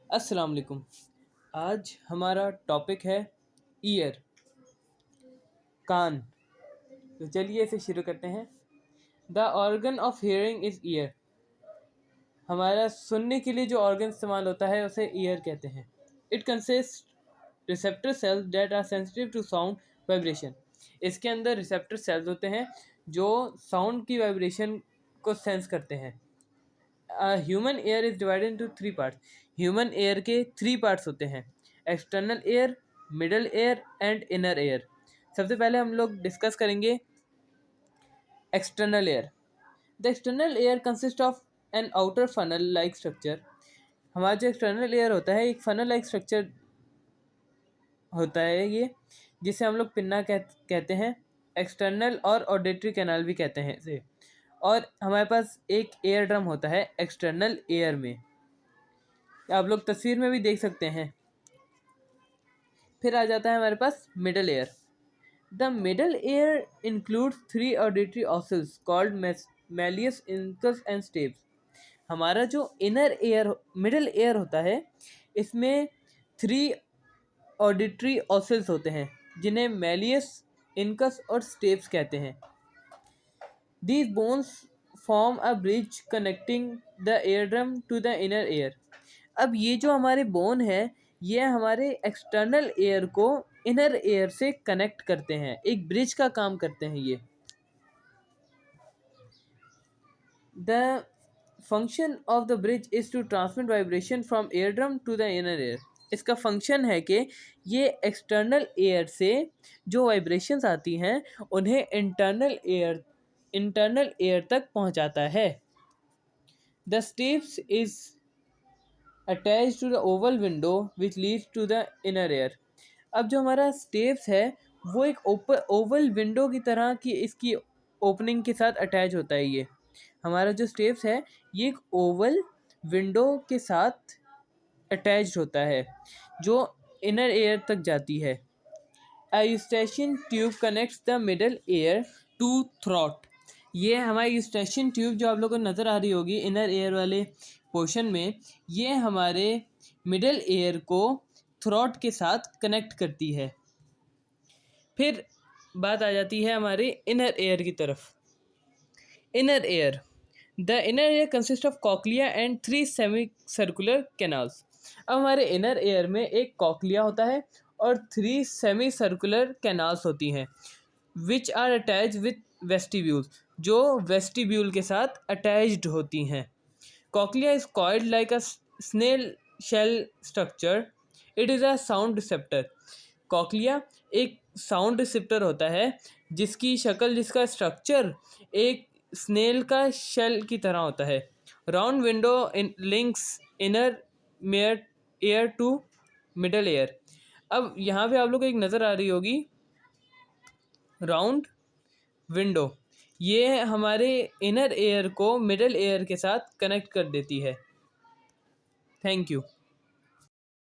अस्सलाम वालेकुम। आज हमारा टॉपिक है ईयर, कान। तो चलिए इसे शुरू करते हैं। The organ of hearing is year. हमारा सुनने के लिए जो ऑर्गन इस्तेमाल होता है उसे ईयर कहते हैं। It consist receptor cells that are sensitive to sound vibration. इसके अंदर रिसेप्टर सेल्स होते हैं जो साउंड की वाइब्रेशन को सेंस करते हैं। Human ear is divided into three parts. Human ear के थ्री पार्ट्स होते हैं: external ear, middle ear and inner ear. सबसे पहले हम लोग डिस्कस करेंगे external ear. The external ear consist of an outer funnel like structure. हमारा जो एक्सटर्नल एयर होता है एक फनल लाइक स्ट्रक्चर होता है ये, जिसे हम लोग पिन्ना कहते हैं। एक्सटर्नल और ऑडिटरी कैनाल भी कहते हैं इसे। और हमारे पास एक एयर ड्रम होता है एक्सटर्नल एयर में, आप लोग तस्वीर में भी देख सकते हैं। फिर आ जाता है हमारे पास middle ear. The middle ear include three auditory ossicles called malleus, incus and stapes. हमारा जो इनर एयर मिडल एयर होता है इसमें थ्री ऑडिटरी ऑसल्स होते हैं जिन्हें मैलियस, इनकस और स्टेप्स कहते हैं। These bones form a bridge connecting the eardrum to the inner ear. अब ये जो हमारे बोन है ये हमारे एक्सटर्नल एयर को इनर एयर से कनेक्ट करते हैं, एक ब्रिज का काम करते हैं ये। The function of the bridge is to transmit vibration from ear drum to the inner ear. इसका फंक्शन है कि ये एक्सटर्नल एयर से जो वाइब्रेशंस आती हैं उन्हें इंटरनल एयर तक पहुंचाता है। The stapes is attach to the oval window which leads to the inner ear. अब जो हमारा स्टेप्स है वो एक ओवल विंडो की तरह की इसकी ओपनिंग के साथ अटैच होता है। ये हमारा जो स्टेप्स है ये एक ओवल विंडो के साथ अटैच्ड होता है जो इनर एयर तक जाती है। A eustachian tube connects the middle ear to throat. ये हमारी यूस्टेशियन ट्यूब जो आप लोगों को नज़र आ रही होगी इनर एयर वाले पोर्शन में, ये हमारे मिडल एयर को थ्रॉट के साथ कनेक्ट करती है। फिर बात आ जाती है हमारे इनर एयर की तरफ। Inner air, the inner air consist of cochlea and three semi circular canals. अब हमारे इनर एयर में एक कॉकलिया होता है और थ्री सेमी सर्कुलर कैनाल्स होती हैं which are attach with vestibule, जो वेस्टिब्यूल के साथ अटैच्ड होती हैं। Cochlea is coiled like a snail shell structure. It is a sound receptor. Cochlea एक साउंड रिसेप्टर होता है जिसकी शक्ल, जिसका स्ट्रक्चर एक स्नेल का शेल की तरह होता है। Round window links inner mayor ear to middle ear. अब यहाँ पे आप लोग को एक नज़र आ रही होगी राउंड विंडो, ये हमारे इनर एयर को मिडल एयर के साथ कनेक्ट कर देती है। Thank you.